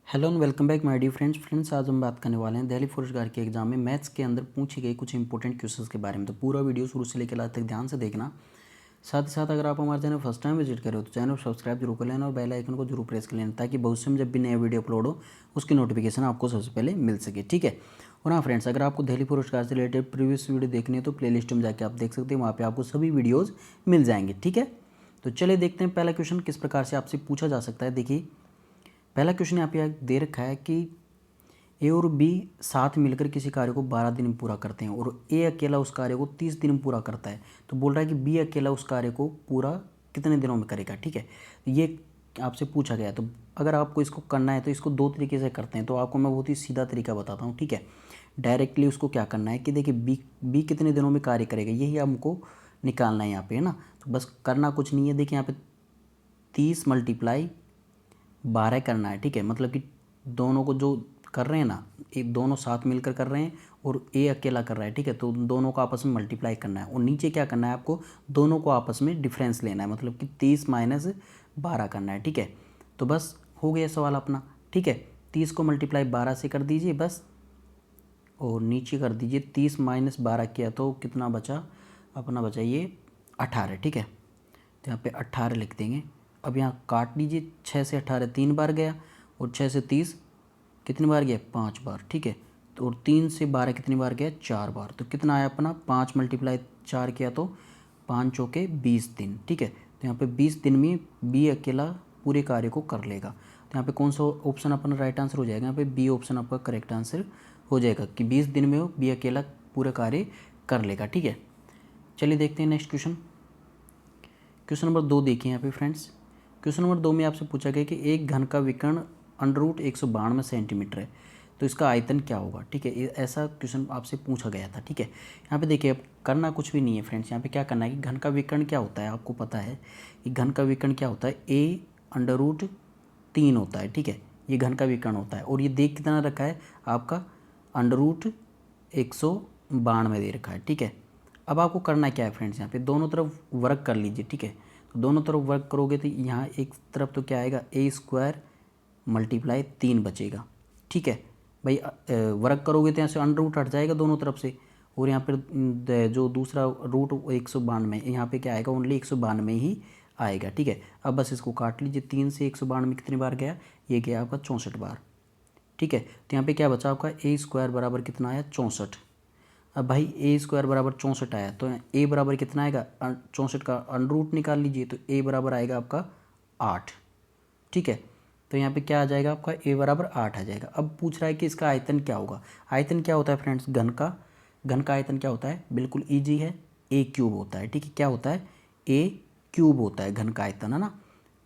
Hello and welcome back my dear friends आज हम बात करने वाले हैं दिल्ली फॉरेस्ट गार्ड के एग्जाम में मैथ्स के अंदर पूछे गए कुछ इंपॉर्टेंट क्वेश्चंस के बारे में। तो पूरा वीडियो शुरू से लेकर लास्ट तक ध्यान से देखना। साथ ही साथ अगर आप हमारे चैनल फर्स्ट टाइम विजिट करें तो चैनल सब्सक्राइब जरूर कर लेना और बेल आइकन को जरूर प्रेस कर लेना ताकि भविष्य में जब भी नया वीडियो अपलोड हो उसकी नोटिफिकेशन आपको सबसे पहले मिल सके। ठीक है। और हाँ फ्रेंड्स, अगर आपको दिल्ली फॉरेस्ट गार्ड से रिलेटेड प्रीवियस वीडियो देखनी है तो प्ले लिस्ट में जाकर आप देख सकते हैं, वहाँ पर आपको सभी वीडियोज़ मिल जाएंगे। ठीक है। तो चलिए देखते हैं पहला क्वेश्चन किस प्रकार से आपसे पूछा जा सकता है। देखिए पहला क्वेश्चन यहाँ पे दे रखा है कि ए और बी साथ मिलकर किसी कार्य को 12 दिन में पूरा करते हैं और ए अकेला उस कार्य को 30 दिन में पूरा करता है। तो बोल रहा है कि बी अकेला उस कार्य को पूरा कितने दिनों में करेगा। ठीक है। ये आपसे पूछा गया। तो अगर आपको इसको करना है तो इसको दो तरीके से करते हैं। तो आपको मैं बहुत ही सीधा तरीका बताता हूँ। ठीक है। डायरेक्टली उसको क्या करना है कि देखिए बी कितने दिनों में कार्य करेगा, यही हमको निकालना है यहाँ पे, है ना। तो बस करना कुछ नहीं है। देखिए यहाँ पे 30 × 12 करना है। ठीक है। मतलब कि दोनों को जो कर रहे हैं ना, एक दोनों साथ मिलकर कर रहे हैं और ए अकेला कर रहा है। ठीक है। तो दोनों को आपस में मल्टीप्लाई करना है और नीचे क्या करना है, आपको दोनों को आपस में डिफरेंस लेना है, मतलब कि 30 - 12 करना है। ठीक है। तो बस हो गया सवाल अपना। ठीक है। 30 को मल्टीप्लाई 12 से कर दीजिए बस, और नीचे कर दीजिए 30 - 12 किया तो कितना बचा अपना, बचा ये 18। ठीक है। तो यहाँ पे 18 लिख देंगे। अब यहाँ काट लीजिए, 6 से 18 3 बार गया और 6 से 30 कितनी बार गया, 5 बार। ठीक है। तो और 3 से 12 कितनी बार गया, 4 बार। तो कितना आया अपना, 5 × 4 किया तो 5 चौके 20 दिन। ठीक है। तो यहाँ पे 20 दिन में बी अकेला पूरे कार्य को कर लेगा। तो यहाँ पे कौन सा ऑप्शन अपना राइट आंसर हो जाएगा, यहाँ पे बी ऑप्शन आपका करेक्ट आंसर हो जाएगा कि 20 दिन में वो बी अकेला पूरा कार्य कर लेगा। ठीक है। चलिए देखते हैं नेक्स्ट क्वेश्चन। क्वेश्चन नंबर 2 देखिए यहाँ पे फ्रेंड्स। क्वेश्चन नंबर 2 में आपसे पूछा गया कि एक घन का विकर्ण √192 सेंटीमीटर है, तो इसका आयतन क्या होगा। ठीक है। ऐसा क्वेश्चन आपसे पूछा गया था। ठीक है। यहाँ पे देखिए अब करना कुछ भी नहीं है फ्रेंड्स। यहाँ पे क्या करना है कि घन का विकर्ण क्या होता है, आपको पता है कि घन का विकर्ण क्या होता है, a√3 होता है। ठीक है। ये घन का विकर्ण होता है और ये देख कितना रखा है आपका, √192 दे रखा है। ठीक है। अब आपको करना क्या है फ्रेंड्स, यहाँ पे दोनों तरफ वर्क कर लीजिए। ठीक है। तो दोनों तरफ वर्क करोगे तो यहाँ एक तरफ तो क्या आएगा, a² × 3 बचेगा। ठीक है भाई। वर्क करोगे तो यहाँ से √ हट जाएगा दोनों तरफ से, और यहाँ पर जो दूसरा √192 यहाँ पे क्या आएगा, ओनली 192 ही आएगा। ठीक है। अब बस इसको काट लीजिए, 3 से 192 कितनी बार गया, ये गया आपका 64 बार। ठीक है। तो यहाँ पे क्या बचा आपका, a² बराबर कितना आया, 64। अब भाई a² बराबर 64 आया तो a बराबर कितना आएगा, 64 का √ निकाल लीजिए तो a बराबर आएगा आपका 8। ठीक है। तो यहाँ पे क्या आ जाएगा आपका, a बराबर 8 आ जाएगा। अब पूछ रहा है कि इसका आयतन क्या होगा। आयतन क्या होता है फ्रेंड्स, घन का आयतन क्या होता है, बिल्कुल ईजी है, a³ होता है। ठीक है। क्या होता है, a³ होता है घन का आयतन, है ना।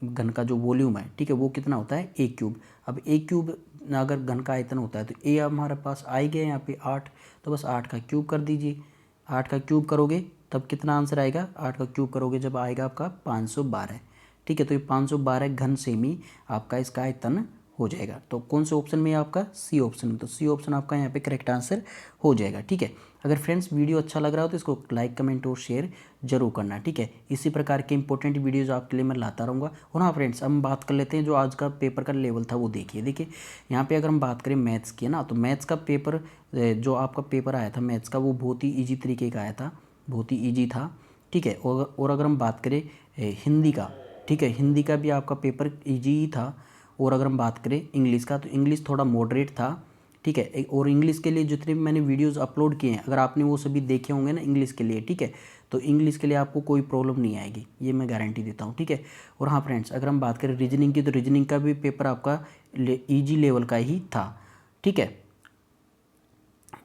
घन का जो वॉल्यूम है, ठीक है, वो कितना होता है, a³। अब a³ अगर घन का आयतन होता है तो a हमारे पास आ ही गया यहाँ पे 8, तो बस 8 का क्यूब कर दीजिए। 8 का क्यूब करोगे तब कितना आंसर आएगा, 8 का क्यूब करोगे जब आएगा आपका 512। ठीक है। तो ये 512 घन सेमी आपका इसका आयतन हो जाएगा। तो कौन से ऑप्शन में है आपका, सी ऑप्शन में। तो सी ऑप्शन आपका यहाँ पे करेक्ट आंसर हो जाएगा। ठीक है। अगर फ्रेंड्स वीडियो अच्छा लग रहा हो तो इसको लाइक कमेंट और शेयर जरूर करना। ठीक है। इसी प्रकार के इंपॉर्टेंट वीडियोज़ आपके लिए मैं लाता रहूँगा। और हाँ फ्रेंड्स, हम बात कर लेते हैं जो आज का पेपर का लेवल था वो देखिए यहाँ पे अगर हम बात करें मैथ्स की ना, तो मैथ्स का पेपर जो आपका पेपर आया था मैथ्स का, वो बहुत ही ईजी तरीके का आया था, बहुत ही ईजी था। ठीक है। और अगर हम बात करें हिंदी का, ठीक है, हिंदी का भी आपका पेपर ईजी ही था। और अगर हम बात करें इंग्लिश का, तो इंग्लिश थोड़ा मॉडरेट था। ठीक है। और इंग्लिश के लिए जितने भी मैंने वीडियोस अपलोड किए हैं, अगर आपने वो सभी देखे होंगे ना इंग्लिश के लिए, ठीक है, तो इंग्लिश के लिए आपको कोई प्रॉब्लम नहीं आएगी, ये मैं गारंटी देता हूँ। ठीक है। और हाँ फ्रेंड्स, अगर हम बात करें रीजनिंग की, तो रीजनिंग का भी पेपर आपका ईजी लेवल का ही था। ठीक है।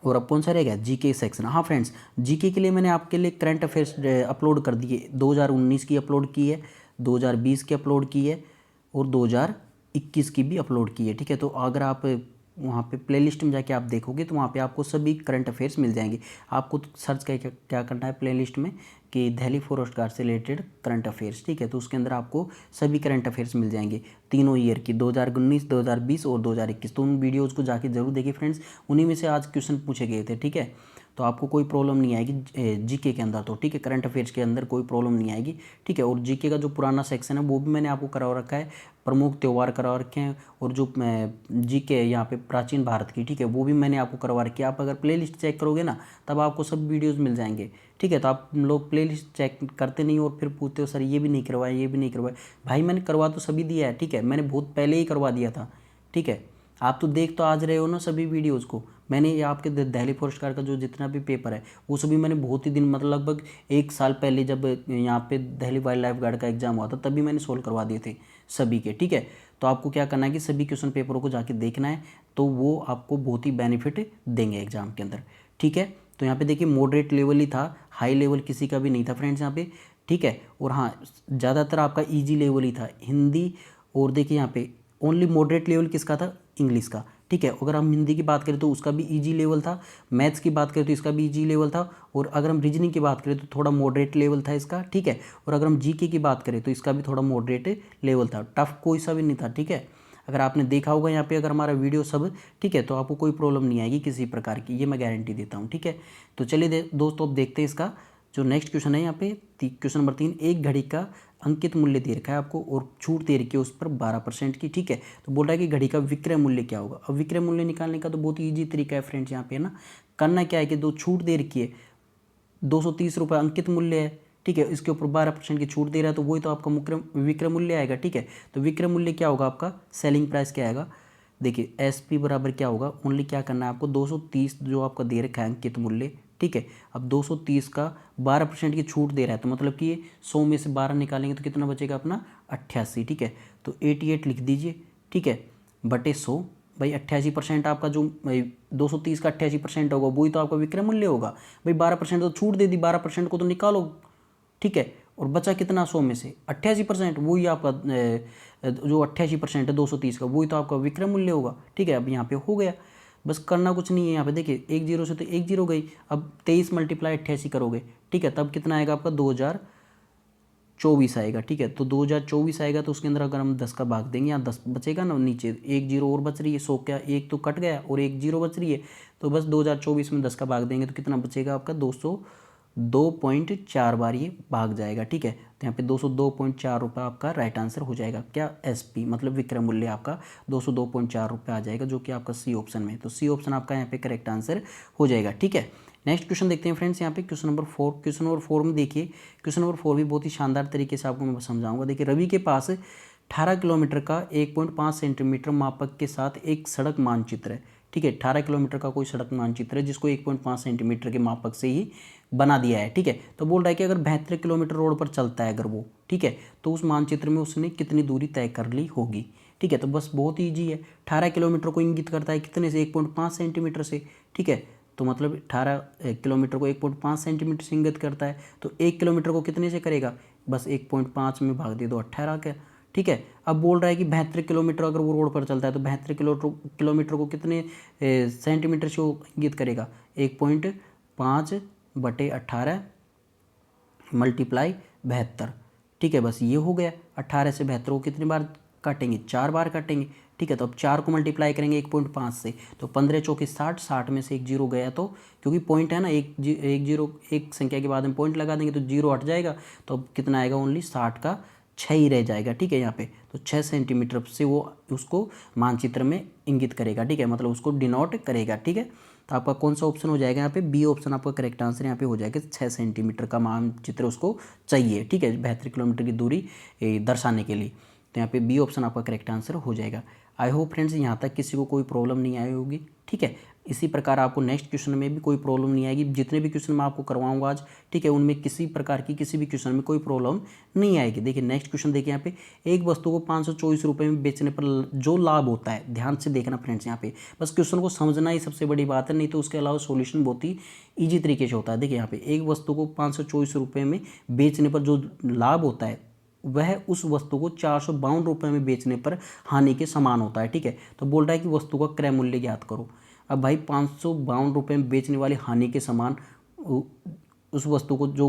और अब कौन सा रहेगा, जीके सेक्शन। हाँ फ्रेंड्स, जीके के लिए मैंने आपके लिए करंट अफेयर्स अपलोड कर दिए। 2019 की अपलोड की है, 2020 की अपलोड की है और 2021 की भी अपलोड की है। ठीक है। तो अगर आप वहाँ पे प्लेलिस्ट में जाके आप देखोगे तो वहाँ पे आपको सभी करंट अफेयर्स मिल जाएंगे। आपको तो सर्च करके क्या करना है प्लेलिस्ट में कि दिल्ली फॉरेस्ट गार्ड से रिलेटेड करंट अफेयर्स। ठीक है। तो उसके अंदर आपको सभी करंट अफेयर्स मिल जाएंगे, तीनों ईयर की, 2019, 2020 और 2021। तो उन वीडियोज़ को जाके जरूर देखिए फ्रेंड्स, उन्हीं में से आज क्वेश्चन पूछे गए थे। ठीक है। तो आपको कोई प्रॉब्लम नहीं आएगी जीके के अंदर, तो ठीक है, करंट अफेयर्स के अंदर कोई प्रॉब्लम नहीं आएगी, ठीक है। और जीके का जो पुराना सेक्शन है वो भी मैंने आपको करा रखा है, प्रमुख त्यौहार करा रखे हैं, और जो जीके यहाँ पे प्राचीन भारत की, ठीक है, वो भी मैंने आपको करवा रखी है। आप अगर प्लेलिस्ट चेक करोगे ना तब आपको सब वीडियोज़ मिल जाएंगे, ठीक है। तो आप लोग प्लेलिस्ट चेक करते नहीं और फिर पूछते हो सर ये भी नहीं करवाया, ये भी नहीं करवाया। भाई मैंने करवा तो सभी दिया है, ठीक है, मैंने बहुत पहले ही करवा दिया था, ठीक है। आप तो देख तो आज रहे हो ना सभी वीडियोज़ को। मैंने ये आपके दिल्ली फॉरेस्ट गार्ड का जो जितना भी पेपर है वो सभी मैंने बहुत ही दिन, मतलब लगभग 1 साल पहले जब यहाँ पे दिल्ली वाइल्ड लाइफ गार्ड का एग्जाम हुआ था तभी मैंने सोल्व करवा दिए थे सभी के, ठीक है। तो आपको क्या करना है कि सभी क्वेश्चन पेपरों को जाके देखना है, तो वो आपको बहुत ही बेनिफिट देंगे एग्जाम के अंदर, ठीक है। तो यहाँ पे देखिए मॉडरेट लेवल ही था, हाई लेवल किसी का भी नहीं था फ्रेंड्स यहाँ पे, ठीक है। और हाँ, ज़्यादातर आपका ईजी लेवल ही था हिंदी, और देखिए यहाँ पे ओनली मॉडरेट लेवल किसका था, इंग्लिश का, ठीक है। अगर हम हिंदी की बात करें तो उसका भी इजी लेवल था, मैथ्स की बात करें तो इसका भी इजी लेवल था, और अगर हम रीजनिंग की बात करें तो थोड़ा मॉडरेट लेवल था इसका, ठीक है। और अगर हम जीके की बात करें तो इसका भी थोड़ा मॉडरेट लेवल था, टफ कोई सा भी नहीं था, ठीक है। अगर आपने देखा होगा यहाँ पे अगर हमारा वीडियो सब, ठीक है, तो आपको कोई प्रॉब्लम नहीं आएगी किसी प्रकार की, ये मैं गारंटी देता हूँ, ठीक है। तो चलिए दोस्तों अब देखते हैं इसका जो नेक्स्ट क्वेश्चन है यहाँ पे, क्वेश्चन नंबर 3। एक घड़ी का अंकित मूल्य दे रखा है आपको और छूट दे रखी है उस पर 12% की, ठीक है। तो बोल रहा है कि घड़ी का विक्रय मूल्य क्या होगा। अब विक्रय मूल्य निकालने का तो बहुत ईजी तरीका है फ्रेंड्स, यहाँ पे है ना, करना क्या है कि दो छूट दे रखी है, 230 रुपये अंकित मूल्य है, ठीक है, इसके ऊपर 12% की छूट दे रहा है, तो वही तो आपका विक्रय मूल्य आएगा, ठीक है। तो विक्रय मूल्य क्या होगा आपका, सेलिंग प्राइस क्या आएगा, देखिए एसपी बराबर क्या होगा, ओनली क्या करना है आपको 230 जो आपका दे रखा है अंकित मूल्य, ठीक है। अब 230 का 12% की छूट दे रहा है, तो मतलब कि ये 100 में से 12 निकालेंगे तो कितना बचेगा अपना 88, ठीक है। तो 88 लिख दीजिए, ठीक है, बटे 100, भाई 88% आपका जो 230 का 88% होगा वही तो आपका विक्रय मूल्य होगा। भाई 12% तो छूट दे दी, 12% को तो निकालो, ठीक है। और बचा कितना 100 में से 88%, वही आपका जो 88% है 230 का वही तो आपका विक्रय मूल्य होगा, ठीक है। अब यहाँ पे हो गया, बस करना कुछ नहीं है यहाँ पे, देखिए 1 0 से तो 1 0 गई, अब 23 × 88 करोगे, ठीक है, तब कितना आएगा आपका 2024 आएगा, ठीक है। तो 2024 आएगा, तो उसके अंदर अगर हम 10 का भाग देंगे, यहाँ 10 बचेगा ना, नीचे 1 0 और बच रही है, 100 क्या एक तो कट गया और 1 0 बच रही है, तो बस 2024 में 10 का भाग देंगे तो कितना बचेगा आपका 202.4 बार ये भाग जाएगा, ठीक है। तो यहाँ पे 202.4 रुपये आपका राइट आंसर हो जाएगा, क्या एसपी मतलब विक्रय मूल्य आपका 202.4 रुपये आ जाएगा, जो कि आपका सी ऑप्शन में, तो सी ऑप्शन आपका यहाँ पे करेक्ट आंसर हो जाएगा, ठीक है। नेक्स्ट क्वेश्चन देखते हैं फ्रेंड्स, यहाँ पे क्वेश्चन नंबर 4। क्वेश्चन नंबर 4 में देखिए, क्वेश्चन नंबर 4 भी बहुत ही शानदार तरीके से आपको मैं समझाऊंगा। देखिए रवि के पास 18 किलोमीटर का 1.5 सेंटीमीटर मापक के साथ एक सड़क मानचित्र है, ठीक है। 18 किलोमीटर का कोई सड़क मानचित्र है जिसको 1.5 सेंटीमीटर के मापक से ही बना दिया है, ठीक है। तो बोल रहा है कि अगर 72 किलोमीटर रोड पर चलता है अगर वो, ठीक है, तो उस मानचित्र में उसने कितनी दूरी तय कर ली होगी, ठीक है। तो बस बहुत ईजी है, 18 किलोमीटर को इंगित करता है कितने से, 1.5 सेंटीमीटर से, ठीक है। तो मतलब 18 किलोमीटर को 1.5 सेंटीमीटर से इंगित करता है, तो 1 किलोमीटर को कितने से करेगा, बस 1.5 में भाग दे दो 18 का, ठीक है। अब बोल रहा है कि 72 किलोमीटर अगर वो रोड पर चलता है तो 72 किलोमीटर को कितने सेंटीमीटर से वो इंगित करेगा, 1.5/18 मल्टीप्लाई 72, ठीक है। बस ये हो गया, 18 से 72 को कितनी बार काटेंगे, 4 बार काटेंगे, ठीक है। तो अब 4 को मल्टीप्लाई करेंगे 1.5 से, तो 15 चौके 60, 60 में से 1 0 गया, तो क्योंकि पॉइंट है ना, एक 0 एक संख्या के बाद में पॉइंट लगा देंगे तो 0 हट जाएगा, तो अब कितना आएगा, ओनली 60 का 6 ही रह जाएगा, ठीक है। यहाँ पे तो 6 सेंटीमीटर से वो उसको मानचित्र में इंगित करेगा, ठीक है, मतलब उसको डिनोट करेगा, ठीक है। तो आपका कौन सा ऑप्शन हो जाएगा यहाँ पे, बी ऑप्शन आपका करेक्ट आंसर यहाँ पे हो जाएगा, 6 सेंटीमीटर का मानचित्र उसको चाहिए, ठीक है, 72 किलोमीटर की दूरी दर्शाने के लिए। तो यहाँ पे बी ऑप्शन आपका करेक्ट आंसर हो जाएगा। आई होप फ्रेंड्स यहाँ तक किसी को कोई प्रॉब्लम नहीं आई होगी, ठीक है। इसी प्रकार आपको नेक्स्ट क्वेश्चन में भी कोई प्रॉब्लम नहीं आएगी, जितने भी क्वेश्चन मैं आपको करवाऊंगा आज, ठीक है, उनमें किसी प्रकार की किसी भी क्वेश्चन में कोई प्रॉब्लम नहीं आएगी। देखिए नेक्स्ट क्वेश्चन देखिए यहाँ पे, एक वस्तु को 524 रुपये में बेचने पर जो लाभ होता है, ध्यान से देखना फ्रेंड्स यहाँ पे, बस क्वेश्चन को समझना ही सबसे बड़ी बात है, नहीं तो उसके अलावा सोल्यूशन बहुत ही ईजी तरीके से होता है। देखिए यहाँ पे एक वस्तु को 524 रुपये में बेचने पर जो लाभ होता है वह उस वस्तु को 452 रुपये में बेचने पर हानि के समान होता है, ठीक है। तो बोल रहा है कि वस्तु का क्रय मूल्य ज्ञात करो। अब भाई 552 रुपये में बेचने वाली हानि के समान उस वस्तु को जो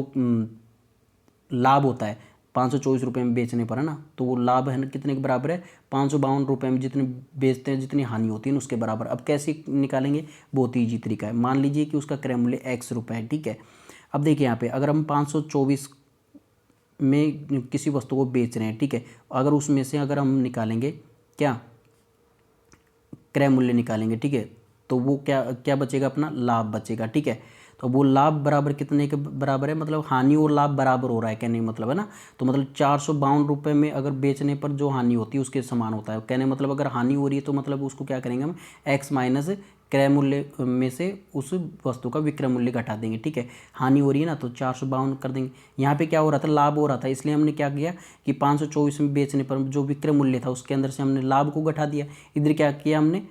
लाभ होता है ₹524 में बेचने पर, है ना, तो वो लाभ है ना कितने के बराबर है, ₹552 में जितने बेचते हैं जितनी हानि होती है उसके बराबर। अब कैसे निकालेंगे, बहुत ईजी तरीका है। मान लीजिए कि उसका क्रय मूल्य X रुपये है, ठीक है। अब देखिए यहाँ पे अगर हम 524 में किसी वस्तु को बेच रहे हैं, ठीक है, अगर उसमें से अगर हम निकालेंगे क्या, क्रय मूल्य निकालेंगे, ठीक है, तो वो क्या क्या बचेगा, अपना लाभ बचेगा, ठीक है। तो वो लाभ बराबर कितने के बराबर है, मतलब हानि और लाभ बराबर हो रहा है, कहने मतलब, है ना। तो मतलब ₹452 में अगर बेचने पर जो हानि होती है उसके समान होता है, कहने मतलब अगर हानि हो रही है तो मतलब उसको क्या करेंगे हम, x माइनस क्रय मूल्य में से उस वस्तु का विक्रय मूल्य घटा देंगे, ठीक है। हानि हो रही है ना तो 452 कर देंगे। यहाँ पे क्या हो रहा था, लाभ हो रहा था, इसलिए हमने क्या किया कि 524 में बेचने पर जो विक्रय मूल्य था उसके अंदर से हमने लाभ को घटा दिया। इधर क्या किया हमने,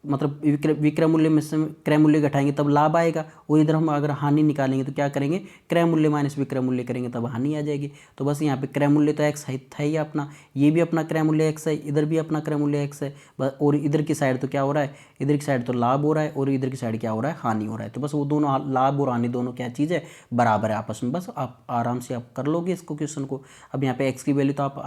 मतलब विक्रय मूल्य में से क्रय मूल्य घटाएंगे तब लाभ आएगा, और इधर हम अगर हानि निकालेंगे तो क्या करेंगे, क्रय मूल्य माइनस विक्रय मूल्य करेंगे तब हानि आ जाएगी। तो बस यहाँ पे क्रय मूल्य तो x था ही अपना, ये भी अपना क्रय मूल्य x है, इधर भी अपना क्रय मूल्य x है, और इधर की साइड तो क्या हो रहा है, इधर की साइड तो लाभ हो रहा है और इधर की साइड क्या हो रहा है, हानि हो रहा है। तो बस वो दोनों लाभ और हानि दोनों क्या चीज़ है, बराबर है आपस में। बस आप आराम से आप कर लोगे इसको क्वेश्चन को। अब यहाँ पे x की वैल्यू तो आप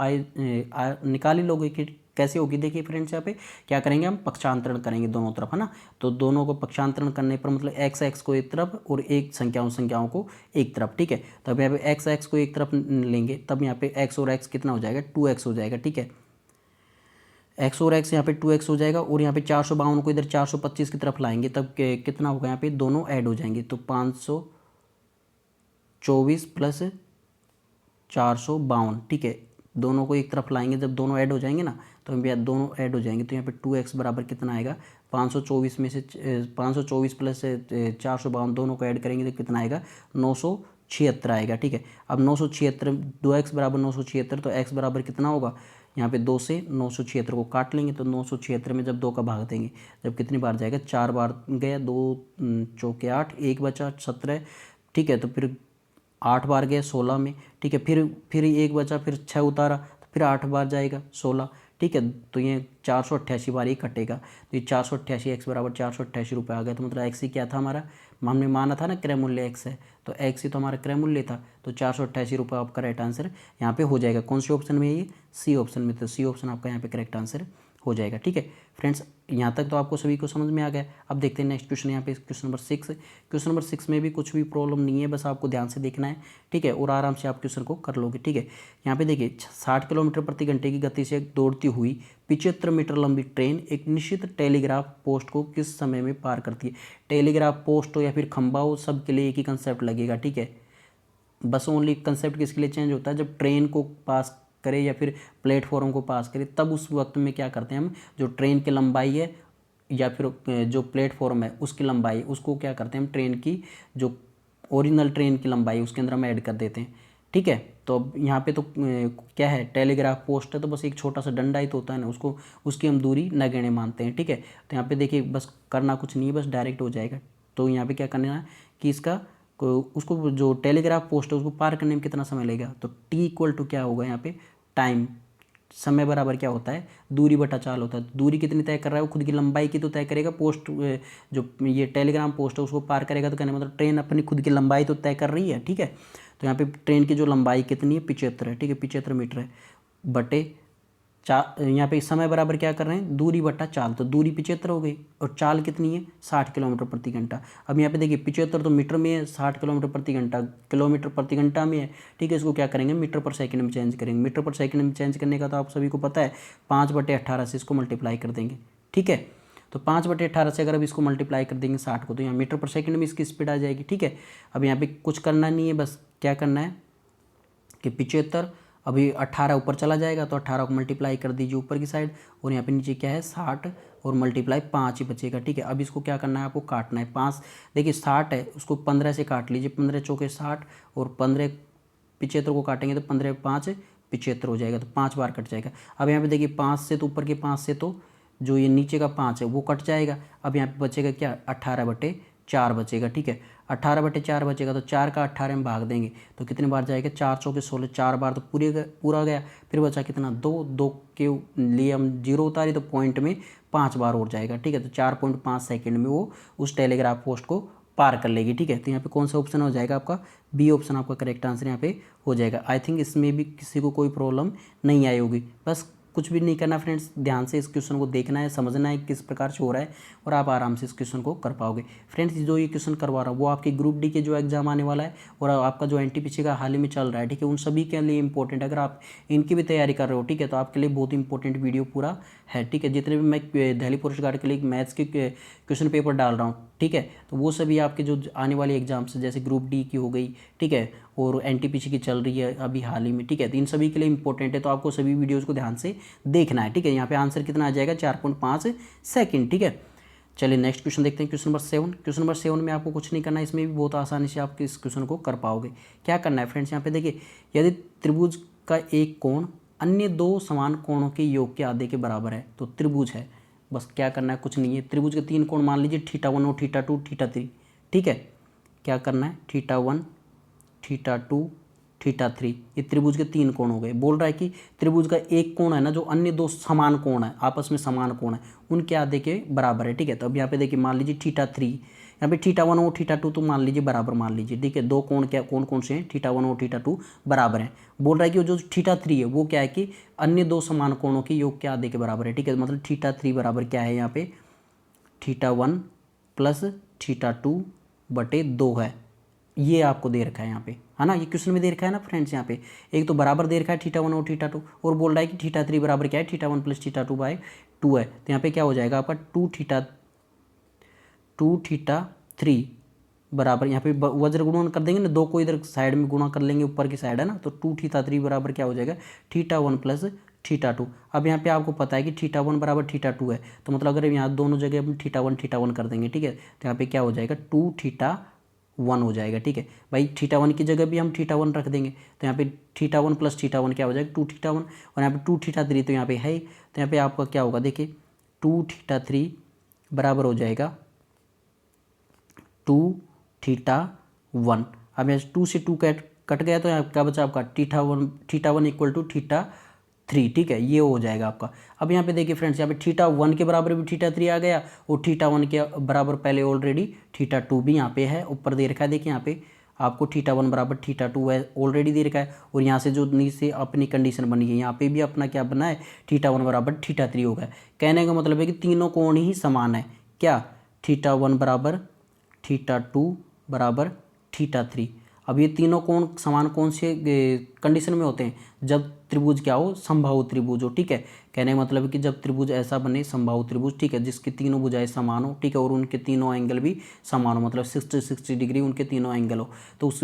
निकाल ही लोगे कि कैसे होगी। देखिए फ्रेंड्स यहाँ पे क्या करेंगे, हम पक्षांतरण करेंगे दोनों तरफ, है ना। तो दोनों को पक्षांतरण करने पर मतलब x को एक तरफ और एक संख्याओं को एक तरफ, ठीक है। तब यहाँ पे x को एक तरफ लेंगे तब यहाँ पे x और x कितना हो जाएगा, 2x हो जाएगा, ठीक है। x और x यहाँ पे 2x हो जाएगा, और यहाँ पे 452 को इधर 425 की तरफ लाएंगे तब कितना होगा, यहाँ पे दोनों ऐड हो जाएंगे, तो 524 प्लस 452, ठीक है। दोनों को एक तरफ लाएंगे जब दोनों ऐड हो जाएंगे ना, तो हम दोनों ऐड हो जाएंगे, तो यहाँ पे 2x बराबर कितना आएगा, 524 में से 524 प्लस 452 दोनों को ऐड करेंगे तो कितना आएगा, 976 आएगा, ठीक है। अब 976, 2x बराबर 976, तो x बराबर कितना होगा, यहाँ पे 2 से 976 को काट लेंगे, तो 976 में जब 2 का भाग देंगे जब कितनी बार जाएगा, 4 बार गया, 2 चौके 8, 1 बचा 17, ठीक है। तो फिर 8 बार गया 16 में, ठीक है। फिर 1 बचा, फिर 6 उतारा तो फिर 8 बार जाएगा 16, ठीक है। तो ये 488 बार ही कटेगा, तो ये 488 x बराबर 488 रुपये आ गया। तो मतलब x ही क्या था हमारा, हमने माना था ना क्रय मूल्य x है, तो x ही तो हमारा क्रय मूल्य था, तो 488 रुपये आपका राइट आंसर यहाँ पे हो जाएगा। कौन से ऑप्शन में है ये, सी ऑप्शन में, तो सी ऑप्शन आपका यहाँ पे करेक्ट आंसर हो जाएगा, ठीक है फ्रेंड्स। यहाँ तक तो आपको सभी को समझ में आ गया। अब देखते हैं नेक्स्ट क्वेश्चन, यहाँ पे क्वेश्चन नंबर 6। क्वेश्चन नंबर 6 में भी कुछ भी प्रॉब्लम नहीं है, बस आपको ध्यान से देखना है, ठीक है, और आराम से आप क्वेश्चन को कर लोगे, ठीक है। यहाँ पे देखिए 60 किलोमीटर प्रति घंटे की गति से दौड़ती हुई 75 मीटर लंबी ट्रेन एक निश्चित टेलीग्राफ पोस्ट को किस समय में पार करती है। टेलीग्राफ पोस्ट हो या फिर खंबा हो, सबके लिए एक ही कंसेप्ट लगेगा, ठीक है। बस ओनली कंसेप्ट किसके लिए चेंज होता है, जब ट्रेन को पास करे या फिर प्लेटफॉर्म को पास करे, तब उस वक्त में क्या करते हैं हम, जो ट्रेन की लंबाई है या फिर जो प्लेटफॉर्म है उसकी लंबाई, उसको क्या करते हैं हम, ट्रेन की जो ओरिजिनल ट्रेन की लंबाई उसके अंदर हम ऐड कर देते हैं, ठीक है। तो अब यहाँ पे तो क्या है, टेलीग्राफ पोस्ट है तो बस एक छोटा सा डंडा ही तो होता है ना, उसको उसकी हम दूरी नगण्य मानते हैं, ठीक है। तो यहाँ पे देखिए बस करना कुछ नहीं है, बस डायरेक्ट हो जाएगा। तो यहाँ पे क्या करना है कि इसका उसको जो टेलीग्राफ पोस्ट है उसको पार करने में कितना समय लगेगा, तो टी इक्वल टू क्या होगा यहाँ पे, टाइम, समय बराबर क्या होता है, दूरी बटा चाल होता है। दूरी कितनी तय कर रहा है, वो खुद की लंबाई की तो तय करेगा, पोस्ट जो ये टेलीग्राम पोस्ट है उसको पार करेगा, तो कहने मतलब ट्रेन अपनी खुद की लंबाई तो तय कर रही है, ठीक है। तो यहाँ पे ट्रेन की जो लंबाई कितनी है, 75 है, ठीक है, 75 मीटर है, बटे यहाँ पे समय बराबर क्या कर रहे हैं, दूरी बटा चाल, तो दूरी 75 हो गई और चाल कितनी है, 60 किलोमीटर प्रति घंटा। अब यहाँ पे देखिए 75 तो मीटर में है, 60 किलोमीटर प्रति घंटा किलोमीटर प्रति घंटा में है, ठीक है। इसको क्या करेंगे, मीटर पर सेकंड में चेंज करेंगे। मीटर पर सेकंड में चेंज करने का तो आप सभी को पता है, 5/18 से इसको मल्टीप्लाई कर देंगे, ठीक है। तो 5/18 से अगर अब इसको मल्टीप्लाई कर देंगे 60 को, तो यहाँ मीटर पर सेकंड में इसकी स्पीड आ जाएगी, ठीक है। अब यहाँ पे कुछ करना नहीं है, बस क्या करना है कि 75, अभी 18 ऊपर चला जाएगा तो 18 को मल्टीप्लाई कर दीजिए ऊपर की साइड, और यहाँ पे नीचे क्या है 60 और मल्टीप्लाई 5 ही बचेगा, ठीक है। अब इसको क्या करना है, आपको काटना है 5, देखिए 60 है उसको 15 से काट लीजिए, 15 चौके 60 और 15 75 को काटेंगे तो 15 5 75 हो जाएगा, तो 5 बार कट जाएगा। अब यहाँ पे देखिए 5 से तो ऊपर के 5 से तो जो ये नीचे का 5 है वो कट जाएगा। अब यहाँ पे बचेगा क्या, 18/4 बचेगा, ठीक है। 18/4 बचेगा तो 4 का 18 में भाग देंगे तो कितने बार जाएगा, 4 चौके 16, 4 बार तो पूरा गया। फिर बचा कितना, 2 के लिए हम 0 उतारे तो पॉइंट में 5 बार और जाएगा, ठीक है। तो 4.5 सेकंड में वो उस टेलीग्राफ पोस्ट को पार कर लेगी, ठीक है। तो यहाँ पे कौन सा ऑप्शन हो जाएगा आपका, बी ऑप्शन आपका करेक्ट आंसर यहाँ पे हो जाएगा। आई थिंक इसमें भी किसी को कोई प्रॉब्लम नहीं आई होगी। बस कुछ भी नहीं करना फ्रेंड्स, ध्यान से इस क्वेश्चन को देखना है, समझना है किस प्रकार से हो रहा है और आप आराम से इस क्वेश्चन को कर पाओगे। फ्रेंड्स जो ये क्वेश्चन करवा रहा हूँ वो आपके ग्रुप डी के जो एग्जाम आने वाला है और आपका जो एनटीपीसी का हाल ही में चल रहा है, ठीक है, उन सभी के लिए इंपॉर्टेंट है। अगर आप इनकी भी तैयारी कर रहे हो, ठीक है, तो आपके लिए बहुत इंपॉर्टेंट वीडियो पूरा है, ठीक है। जितने भी मैं दिल्ली पुलिस गार्ड के लिए मैथ्स के क्वेश्चन पेपर डाल रहा हूँ, ठीक है, तो वो सभी आपके जो आने वाले एग्जाम्स जैसे ग्रुप डी की हो गई, ठीक है, और एनटीपीसी की चल रही है अभी हाल ही में, ठीक है, तो इन सभी के लिए इंपॉर्टेंट है। तो आपको सभी वीडियोज़ को ध्यान से देखना है, ठीक है। यहाँ पे आंसर कितना आ जाएगा, 4.5 सेकंड, ठीक है। चलिए नेक्स्ट क्वेश्चन देखते हैं, क्वेश्चन नंबर 7। क्वेश्चन नंबर 7 में आपको कुछ नहीं करना है, इसमें भी बहुत आसानी से आप इस क्वेश्चन को कर पाओगे। क्या करना है फ्रेंड्स, यहाँ पे देखिए, यदि त्रिभुज का एक कोण अन्य दो समान कोणों के योग के आधे के बराबर है तो त्रिभुज है। बस क्या करना है, कुछ नहीं है। त्रिभुज के 3 कोण मान लीजिए θ1 और θ2 θ3, ठीक है। क्या करना है, θ1 θ2 θ3, ये त्रिभुज के 3 कोण हो गए। बोल रहा है कि त्रिभुज का एक कोण है ना, जो अन्य दो समान कोण है, आपस में समान कोण है, उनके आधे के बराबर है, ठीक है। तो अब यहाँ पे देखिए, मान लीजिए θ3, यहाँ पे θ1 और θ2 तो मान लीजिए बराबर मान लीजिए, ठीक है। दो कोण क्या कौन कौन से हैं, θ1 और θ2 बराबर हैं। बोल रहा है कि जो θ3 है वो क्या है कि अन्य दो समान कोणों के योग के आधे के बराबर है, ठीक है। मतलब θ3 बराबर क्या है, यहाँ पे θ1 प्लस θ2 बटे 2 है। ये आपको दे रखा है यहाँ पे, है ना, ये क्वेश्चन में दे रखा है ना फ्रेंड्स। यहाँ पे एक तो बराबर दे रखा है θ1 और θ2 और बोल रहा है कि θ3 बराबर क्या है, θ1 प्लस θ2 बाय 2 है। तो यहाँ पे क्या हो जाएगा आपका 2θ3 बराबर, यहाँ पे वज्र गुणन कर देंगे ना, दो को इधर साइड में गुणा कर लेंगे, ऊपर की साइड है ना, तो 2θ3 बराबर क्या हो जाएगा, θ1 प्लस θ2। अब यहाँ पे आपको पता है कि θ1 बराबर θ2 है, तो मतलब अगर यहाँ दोनों जगह हम θ1 कर देंगे, ठीक है, तो यहाँ पे क्या हो जाएगा 2θ1 हो जाएगा, ठीक है भाई। θ1 की जगह भी हम θ1 रख देंगे, तो यहाँ पे θ1 प्लस θ1 क्या हो जाएगा 2θ1, और यहाँ पे 2θ3 तो यहाँ पे है, तो यहाँ पे आपका क्या होगा, देखिए 2θ3 बराबर हो जाएगा 2θ1। अब यहाँ 2 से 2 कट गया, तो यहाँ क्या बचा आपका θ1 इक्वल टू θ3, ठीक है, ये हो जाएगा आपका। अब यहाँ पे देखिए फ्रेंड्स, यहाँ पे θ1 के बराबर भी θ3 आ गया और θ1 के बराबर पहले ऑलरेडी θ2 भी यहाँ पे है, ऊपर दे रखा है। देखिए यहाँ पे आपको θ1 बराबर θ2 है, ऑलरेडी दे रखा है, और यहाँ से जो नीचे अपनी कंडीशन बनी है, यहाँ पे भी अपना क्या बना है, θ1 बराबर θ3 हो गया। कहने का मतलब है कि तीनों कोण ही समान है, क्या, θ1 बराबर θ2 बराबर θ3। अब ये तीनों कोण समान कौन से कंडीशन में होते हैं, जब त्रिभुज क्या हो, समबाहु त्रिभुज हो, ठीक है। कहने का मतलब है कि जब त्रिभुज ऐसा बने समबाहु त्रिभुज, ठीक है, जिसकी तीनों भुजाएं समान हो, ठीक है, और उनके तीनों एंगल भी समान हो, मतलब 60 डिग्री उनके तीनों एंगल हो, तो उस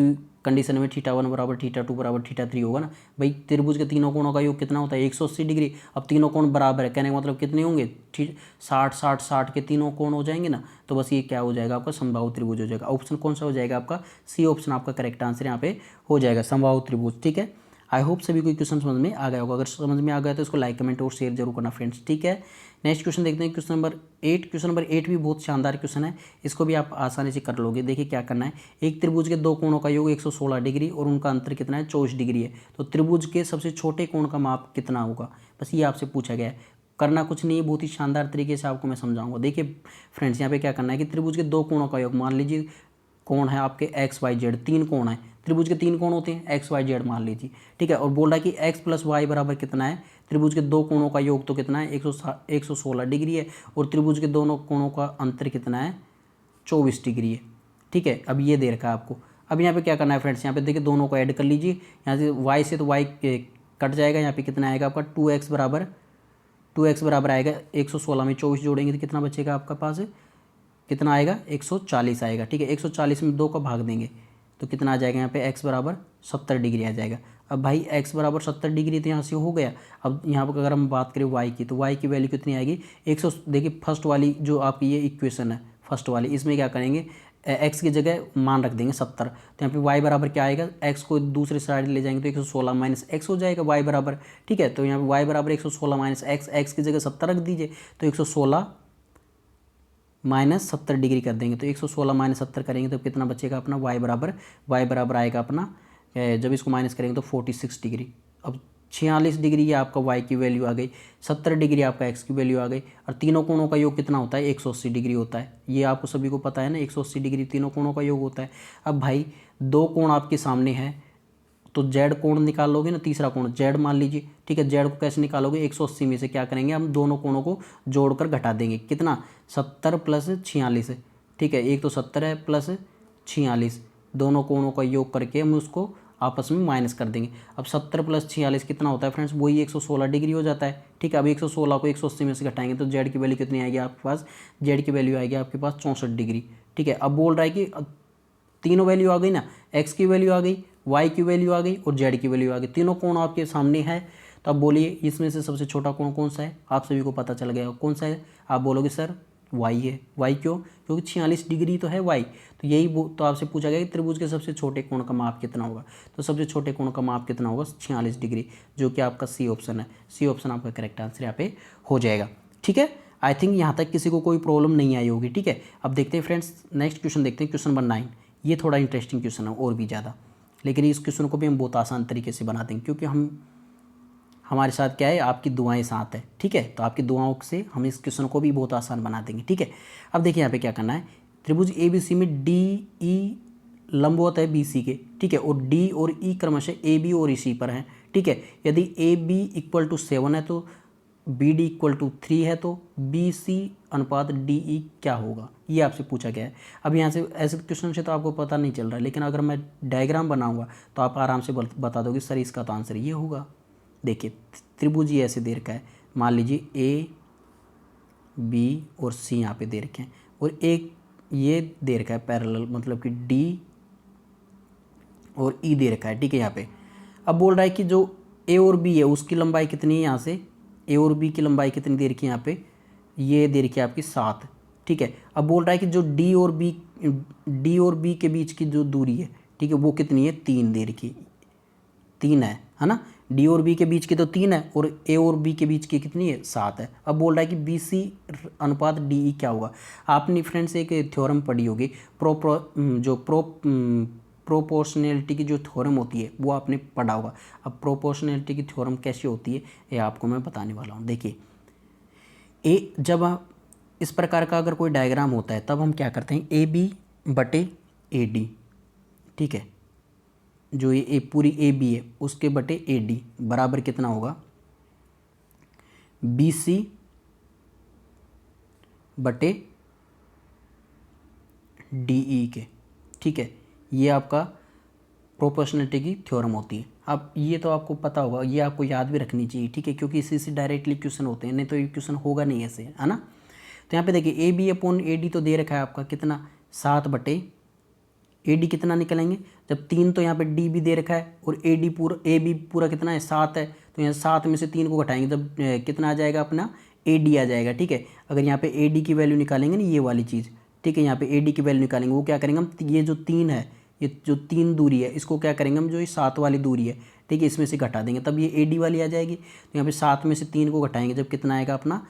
कंडीशन में θ1 बराबर θ2 बराबर θ3 होगा ना भाई। त्रिभुज के तीनों कोणों का योग कितना होता है, 180 डिग्री। अब तीनों कोण बराबर है, कहने का मतलब कितने होंगे, 60 के तीनों कोण हो जाएंगे ना, तो बस ये क्या हो जाएगा आपका समबाहु त्रिभुज हो जाएगा। ऑप्शन कौन सा हो जाएगा आपका, सी ऑप्शन आपका करेक्ट आंसर यहाँ पे हो जाएगा, समबाहु त्रिभुज, ठीक है। आई होप सभी को क्वेश्चन समझ में आ गया होगा। अगर समझ में आ गया तो इसको लाइक कमेंट और शेयर जरूर करना फ्रेंड्स, ठीक है। नेक्स्ट क्वेश्चन देखते हैं, क्वेश्चन नंबर 8। क्वेश्चन नंबर 8 भी बहुत शानदार क्वेश्चन है, इसको भी आप आसानी से कर लोगे। देखिए क्या करना है, एक त्रिभुज के दो कोणों का योग 116 डिग्री और उनका अंतर कितना है, 24 डिग्री है। तो त्रिभुज के सबसे छोटे कोण का माप कितना होगा, बस ये आपसे पूछा गया है। करना कुछ नहीं है, बहुत ही शानदार तरीके से आपको मैं समझाऊंगा। देखिए फ्रेंड्स, यहाँ पे क्या करना है कि त्रिभुज के दो कोणों का योग, मान लीजिए कोण है आपके XYZ, 3 कोण है, त्रिभुज के 3 कोण होते हैं, XYZ मान लीजिए, ठीक है। और बोल रहा है कि x प्लस वाई बराबर कितना है, त्रिभुज के दो कोणों का योग तो कितना है, 116 डिग्री है, और त्रिभुज के दोनों कोणों का अंतर कितना है, 24 डिग्री है, ठीक है। अब ये दे रखा है आपको। अब यहाँ पे क्या करना है फ्रेंड्स, यहाँ पे देखिए दोनों को ऐड कर लीजिए, यहाँ से y से तो y कट जाएगा, यहाँ पे कितना आएगा आपका 2x बराबर आएगा 116 में 24 जोड़ेंगे तो कितना बचेगा आपका पास, कितना आएगा 140 आएगा, ठीक है। 140 में 2 का भाग देंगे तो कितना आ जाएगा, यहाँ पे x बराबर 70 डिग्री आ जाएगा। अब भाई x बराबर 70 डिग्री तो यहाँ से हो गया। अब यहाँ पर अगर हम बात करें y की, तो y की वैल्यू कितनी आएगी 100। देखिए फर्स्ट वाली जो आपकी ये इक्वेशन है, फर्स्ट वाली, इसमें क्या करेंगे, x की जगह मान रख देंगे 70, तो यहाँ पे y बराबर क्या आएगा, x को दूसरे साइड ले जाएंगे तो 116 माइनस x हो जाएगा y बराबर, ठीक है। तो यहाँ पे y बराबर 116 माइनस x की जगह 70 रख दीजिए, तो 116 माइनस 70 डिग्री कर देंगे, तो 116 माइनस 70 करेंगे तो कितना बचेगा अपना y बराबर आएगा अपना, जब इसको माइनस करेंगे तो 46 डिग्री। अब 46 डिग्री ये आपका y की वैल्यू आ गई, 70 डिग्री आपका x की वैल्यू आ गई, और तीनों कोणों का योग कितना होता है 180 डिग्री होता है। ये आपको सभी को पता है ना, 180 डिग्री तीनों कोणों का योग होता है। अब भाई दो कोण आपके सामने है तो जेड कोण निकाल लोगे ना, तीसरा कोण जेड मान लीजिए, ठीक है। जेड को कैसे निकालोगे, 180 में से क्या करेंगे हम दोनों कोणों को जोड़कर घटा देंगे, कितना 70 प्लस 46, ठीक है। एक तो 70 है प्लस 46, दोनों कोणों का योग करके हम उसको आपस में माइनस कर देंगे। अब 70 प्लस 46 कितना होता है फ्रेंड्स, वही 116 डिग्री हो जाता है, ठीक है। अब 116 को 180 में से घटाएंगे तो जेड की वैल्यू कितनी आएगी आपके पास, जेड की वैल्यू आएगी आपके पास 64 डिग्री, ठीक है। अब बोल रहा है कि तीनों वैल्यू आ गई ना, एक्स की वैल्यू आ गई, वाई की वैल्यू आ गई और जेड की वैल्यू आ गई, तीनों कोण आपके सामने है। तो अब बोलिए इसमें से सबसे छोटा कोण कौन सा है, आप सभी को पता चल गया कौन सा है। आप बोलोगे सर वाई है। वाई क्यों, क्योंकि 46 डिग्री तो है वाई, तो यही तो आपसे पूछा गया कि त्रिभुज के सबसे छोटे कोण का माप कितना होगा, तो सबसे छोटे कोण का माप कितना होगा 46 डिग्री, जो कि आपका सी ऑप्शन है। सी ऑप्शन आपका करेक्ट आंसर यहाँ पे हो जाएगा, ठीक है। आई थिंक यहाँ तक किसी को कोई प्रॉब्लम नहीं आई होगी, ठीक है। अब देखते हैं फ्रेंड्स नेक्स्ट क्वेश्चन देखते हैं, क्वेश्चन नंबर 9। ये थोड़ा इंटरेस्टिंग क्वेश्चन है और भी ज़्यादा, लेकिन इस क्वेश्चन को भी हम बहुत आसान तरीके से बना देंगे, क्योंकि हमारे साथ क्या है, आपकी दुआएं साथ है, ठीक है। तो आपकी दुआओं से हम इस क्वेश्चन को भी बहुत आसान बना देंगे, ठीक है। अब देखिए यहाँ पे क्या करना है, त्रिभुज ABC में डी ई लंबवत है BC के, ठीक है, और D और E क्रमशः AB और EC पर हैं, ठीक है। यदि AB इक्वल टू 7 है तो BD इक्वल टू 3 है तो BC अनुपात DE क्या होगा, ये आपसे पूछा गया है। अब यहाँ से ऐसे क्वेश्चन से तो आपको पता नहीं चल रहा है, लेकिन अगर मैं डायग्राम बनाऊंगा तो आप आराम से बता दोगे सर इसका तो आंसर ये होगा। देखिए त्रिभुज ये ऐसे दे रखा है, मान लीजिए A B और C यहाँ पे दे रखे हैं, और एक ये दे रखा है पैरेलल, मतलब कि D और E दे रखा है, ठीक है यहाँ पे। अब बोल रहा है कि जो A और B है उसकी लंबाई कितनी है, यहाँ से A और B की लंबाई कितनी दे रखी है यहाँ पे, ये दे रखी है आपकी 7, ठीक है। अब बोल रहा है कि जो D और B के बीच की जो दूरी है, ठीक है, वो कितनी है 3 दे रखी, 3 है ना। D और B के बीच की तो 3 है, और A और B के बीच की कितनी है 7 है। अब बोल रहा है कि BC अनुपात DE क्या होगा। आपने फ्रेंड्स एक थ्योरम पढ़ी होगी, प्रोपोर्शनैलिटी की जो थ्योरम होती है वो आपने पढ़ा होगा। अब प्रोपोर्शनैलिटी की थ्योरम कैसी होती है ये आपको मैं बताने वाला हूँ। देखिए जब इस प्रकार का अगर कोई डायग्राम होता है तब हम क्या करते हैं, AB बटे AD, ठीक है, जो ये पूरी AB है उसके बटे AD बराबर कितना होगा, BC बटे DE के, ठीक है। ये आपका प्रोपोर्शनलिटी की थ्योरम होती है। अब ये तो आपको पता होगा, ये आपको याद भी रखनी चाहिए, ठीक है, क्योंकि इसी से डायरेक्टली क्वेश्चन होते हैं, नहीं तो ये क्वेश्चन होगा नहीं ऐसे, है ना। तो यहाँ पे देखिए AB अपॉन AD तो दे रखा है आपका कितना 7 बटे AD कितना निकलेंगे, जब 3 तो यहाँ पे D भी दे रखा है और AB पूरा कितना है 7 है, तो यहाँ 7 में से 3 को घटाएंगे तब कितना आ जाएगा अपना AD आ जाएगा, ठीक है। अगर यहाँ पे AD की वैल्यू निकालेंगे ना, ये वाली चीज़, ठीक है, यहाँ पे AD की वैल्यू निकालेंगे, वो क्या करेंगे हम, ये जो 3 है, ये जो 3 दूरी है इसको क्या करेंगे हम, जो ये 7 वाली दूरी है, ठीक है, इसमें से घटा देंगे तब ये AD वाली आ जाएगी। तो यहाँ पे 7 में से 3 को घटाएंगे जब कितना आएगा अपना,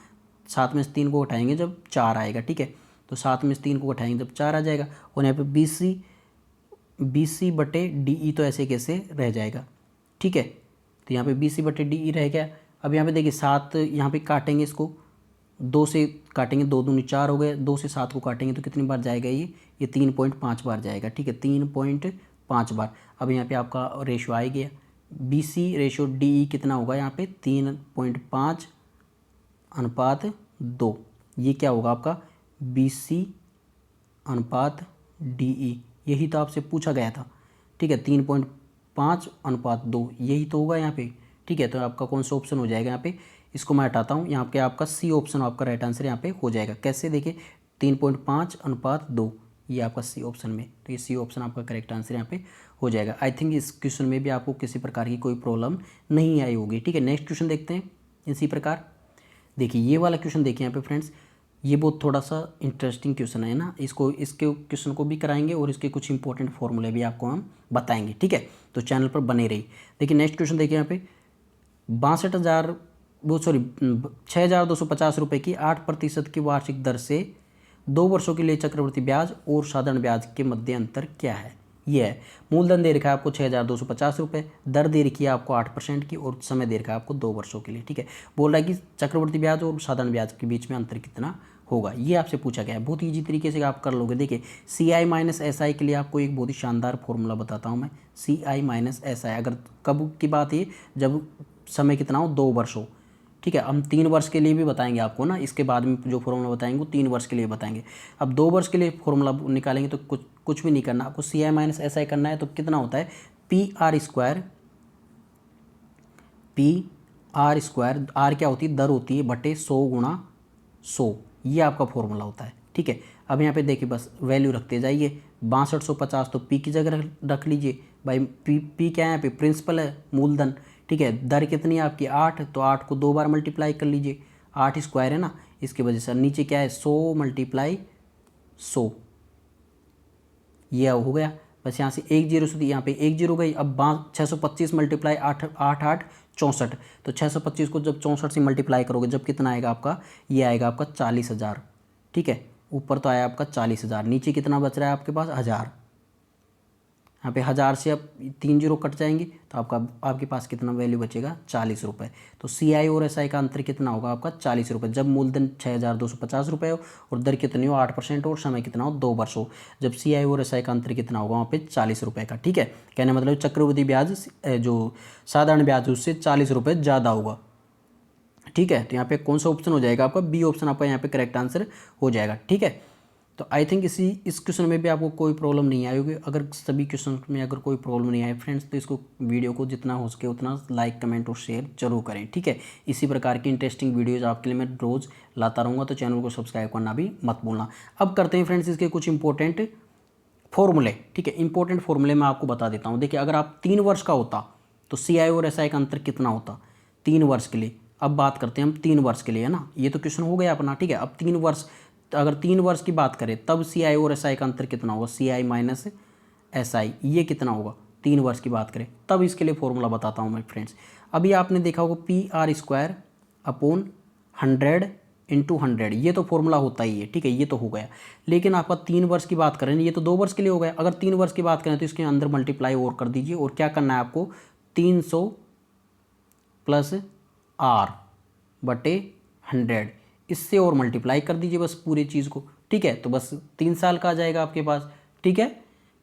7 में से 3 को घटाएंगे जब 4 आएगा, ठीक है। तो 7 में से 3 को घटाएंगे जब 4 आ जाएगा, और यहाँ पे BC बटे DE तो ऐसे कैसे रह जाएगा, ठीक है। तो यहाँ पे BC बटे DE रह गया। अब यहाँ पे देखिए 7 यहाँ पे काटेंगे, इसको 2 से काटेंगे, 2 दूनी 4 हो गए, 2 से 7 को काटेंगे तो कितनी बार जाएगा ये 3.5 बार जाएगा, ठीक है, 3.5 बार। अब यहाँ पे आपका रेशो आ गया, BC रेशो DE कितना होगा यहाँ पे 3.5 अनुपात 2, ये क्या होगा आपका BC अनुपात DE, यही तो आपसे पूछा गया था, ठीक है, 3.5 अनुपात 2 यही तो होगा यहाँ पे, ठीक है। तो आपका कौन सा ऑप्शन हो जाएगा यहाँ पे, इसको मैं हटाता हूँ, यहाँ पे आपका C ऑप्शन आपका राइट आंसर यहाँ पे हो जाएगा। कैसे, देखिए 3.5 अनुपात 2 ये आपका C ऑप्शन में, तो ये C ऑप्शन आपका करेक्ट आंसर यहाँ पे हो जाएगा। आई थिंक इस क्वेश्चन में भी आपको किसी प्रकार की कोई प्रॉब्लम नहीं आई होगी, ठीक है। नेक्स्ट क्वेश्चन देखते हैं इसी प्रकार। देखिए ये वाला क्वेश्चन देखिए यहाँ पे फ्रेंड्स, ये बहुत थोड़ा सा इंटरेस्टिंग क्वेश्चन है ना, इसके क्वेश्चन को भी कराएंगे और इसके कुछ इंपॉर्टेंट फॉर्मूले भी आपको हम बताएंगे, ठीक है। तो चैनल पर बने रही। देखिए नेक्स्ट क्वेश्चन देखिए यहाँ पे 6,250 रुपये की 8% की वार्षिक दर से 2 वर्षों के लिए चक्रवृद्धि ब्याज और साधारण ब्याज के मध्य अंतर क्या है। ये है। मूलधन दे रखा है आपको 6,250 रुपये, दर दे रखी है आपको 8% की, और समय दे रखा है आपको 2 वर्षों के लिए। ठीक है, बोल रहा है कि चक्रवर्ती ब्याज और साधारण ब्याज के बीच में अंतर कितना होगा, ये आपसे पूछा गया है। बहुत ईजी तरीके से आप कर लोगे। देखिए CI माइनस SI के लिए आपको एक बहुत ही शानदार फॉर्मूला बताता हूँ मैं। CI माइनस SI अगर कब की बात है, जब समय कितना हो, 2 वर्ष हो। ठीक है, हम 3 वर्ष के लिए भी बताएंगे आपको ना, इसके बाद में जो फॉर्मूला बताएंगे वो 3 वर्ष के लिए बताएंगे। अब 2 वर्ष के लिए फॉर्मूला निकालेंगे तो कुछ भी नहीं करना आपको, CI माइनस SI करना है। तो कितना होता है, PR स्क्वायर, R क्या होती है, दर होती है, बटे 100 गुणा 100, ये आपका फॉर्मूला होता है। ठीक है, अब यहाँ पे देखिए बस वैल्यू रखते जाइए। 6250 तो P की जगह रख लीजिए भाई। P क्या है, यहाँ पे प्रिंसिपल है, मूलधन। ठीक है, दर कितनी है आपकी 8, तो 8 को 2 बार मल्टीप्लाई कर लीजिए, 8 स्क्वायर है ना, इसकी वजह से। नीचे क्या है, 100 मल्टीप्लाई 100, ये हो गया। बस यहाँ से 1 0 से यहाँ पे 1 0 गई। अब 625 मल्टीप्लाई 8 8 8 64, तो 625 को जब 64 से मल्टीप्लाई करोगे जब कितना आएगा आपका, ये आएगा आपका 40,000। ठीक है, ऊपर तो आया आपका 40,000, नीचे कितना बच रहा है आपके पास, 1000। यहाँ पे 1000 से अब 3 जीरो कट जाएंगे तो आपके पास कितना वैल्यू बचेगा, 40 रुपये। तो CI और SI का अंतर कितना होगा आपका, 40 रुपये, जब मूलधन 6,250 रुपये हो और दर कितनी हो, 8% हो, और समय कितना हो, 2 वर्ष हो। जब CI और SI का अंतर कितना होगा वहाँ पे, 40 रुपये का। ठीक है, कहने मतलब चक्रवृद्धि ब्याज जो साधारण ब्याज उससे 40 रुपये ज़्यादा होगा। ठीक है, तो यहाँ पे कौन सा ऑप्शन हो जाएगा आपका, B ऑप्शन आपका यहाँ पे करेक्ट आंसर हो जाएगा। ठीक है, तो आई थिंक इस क्वेश्चन में भी आपको कोई प्रॉब्लम नहीं आई होगी। अगर सभी क्वेश्चन में अगर कोई प्रॉब्लम नहीं आई फ्रेंड्स, तो इसको वीडियो को जितना हो सके उतना लाइक कमेंट और शेयर जरूर करें। ठीक है, इसी प्रकार की इंटरेस्टिंग वीडियोज़ आपके लिए मैं रोज़ लाता रहूँगा, तो चैनल को सब्सक्राइब करना भी मत भूलना। अब करते हैं फ्रेंड्स इसके कुछ इंपॉर्टेंट फॉर्मूले। ठीक है, इंपॉर्टेंट फॉर्मूले मैं आपको बता देता हूँ। देखिए अगर आप 3 वर्ष का होता तो CI और SI का अंतर कितना होता 3 वर्ष के लिए। अब बात करते हैं हम 3 वर्ष के लिए, है ना, ये तो क्वेश्चन हो गया अपना। ठीक है, अब 3 वर्ष, तो अगर 3 वर्ष की बात करें तब CI और SI का अंतर कितना होगा, CI माइनस SI, ये कितना होगा 3 वर्ष की बात करें, तब इसके लिए फॉर्मूला बताता हूँ मैं फ्रेंड्स। अभी आपने देखा होगा PR स्क्वायर अपॉन 100 इंटू 100, ये तो फॉर्मूला होता ही है। ठीक है, ये तो हो गया। लेकिन आपका 3 वर्ष की बात करें, ये तो 2 वर्ष के लिए हो गया। अगर 3 वर्ष की बात करें तो इसके अंदर मल्टीप्लाई और कर दीजिए, और क्या करना है आपको, 300 प्लस R बटे 100, इससे और मल्टीप्लाई कर दीजिए बस पूरी चीज़ को। ठीक है, तो बस 3 साल का आ जाएगा आपके पास। ठीक है,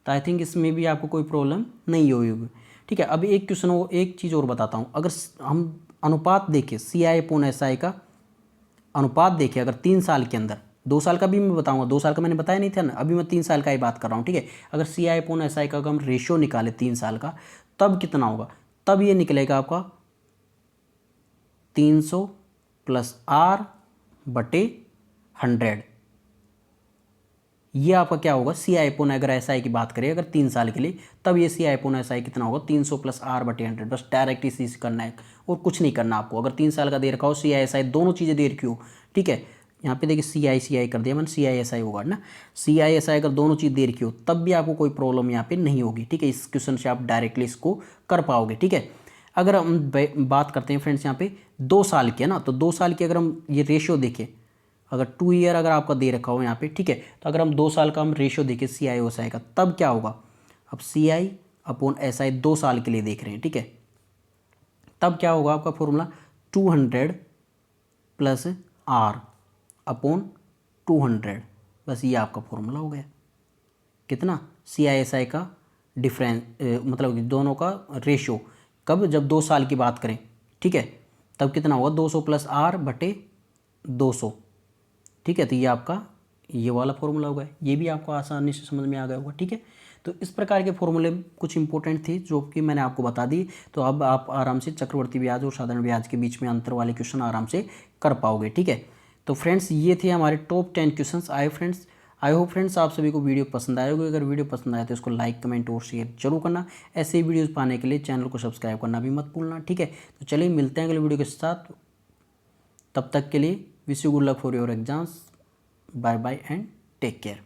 तो आई थिंक इसमें भी आपको कोई प्रॉब्लम नहीं होगी। ठीक है, अब एक क्वेश्चन हो, एक चीज़ और बताता हूँ। अगर हम अनुपात देखें, CI अपॉन SI का अनुपात देखें अगर 3 साल के अंदर, 2 साल का भी मैं बताऊंगा, 2 साल का मैंने बताया नहीं था ना, अभी मैं 3 साल का ही बात कर रहा हूँ। ठीक है, अगर CI अपॉन SI का अगर हम रेशियो निकाले 3 साल का, तब कितना होगा, तब ये निकलेगा आपका 300 प्लस R बटे 100, ये आपका क्या होगा, CI अपॉन, अगर SI की बात करें अगर 3 साल के लिए, तब ये CI अपॉन SI कितना होगा, 300 प्लस R बटे 100। बस डायरेक्ट इसी से करना है और कुछ नहीं करना आपको। अगर 3 साल का दे रखा हो, CI SI दोनों चीज़ें दे रखी हो, ठीक है, यहाँ पे देखिए CI कर दिया मैंने, CI SI होगा ना, CI SI अगर दोनों चीज़ दे रखी हो तब भी आपको कोई प्रॉब्लम यहाँ पे नहीं होगी। ठीक है, इस क्वेश्चन से आप डायरेक्टली इसको कर पाओगे। ठीक है, अगर हम बात करते हैं फ्रेंड्स यहाँ पे 2 साल की, है ना, तो 2 साल की अगर हम ये रेशियो देखें, अगर 2 ईयर अगर आपका दे रखा हो यहाँ पे, ठीक है, तो अगर हम 2 साल का हम रेशियो देखें CI और SI का, तब क्या होगा, अब CI अपॉन SI 2 साल के लिए देख रहे हैं। ठीक है, तब क्या होगा आपका फॉर्मूला, 200 प्लस R अपॉन 200, बस ये आपका फॉर्मूला हो गया। कितना, CI SI का डिफरेंस, मतलब दोनों का रेशियो, कब, जब 2 साल की बात करें। ठीक है, तब कितना होगा, 200 प्लस R बटे 200। ठीक है, तो ये आपका ये वाला फॉर्मूला होगा, ये भी आपको आसानी से समझ में आ गया होगा। ठीक है, तो इस प्रकार के फॉर्मूले कुछ इंपॉर्टेंट थे जो कि मैंने आपको बता दी। तो अब आप आराम से चक्रवर्ती ब्याज और साधारण ब्याज के बीच में अंतर वाले क्वेश्चन आराम से कर पाओगे। ठीक है, तो फ्रेंड्स ये थे हमारे टॉप 10 क्वेश्चन आए फ्रेंड्स। आई होप फ्रेंड्स आप सभी को वीडियो पसंद आएगी। अगर वीडियो पसंद आए तो इसको लाइक कमेंट और शेयर जरूर करना। ऐसे ही वीडियोज़ पाने के लिए चैनल को सब्सक्राइब करना भी मत भूलना। ठीक है, तो चलिए मिलते हैं अगले वीडियो के साथ, तब तक के लिए wish you good luck for your exams. Bye bye and take care.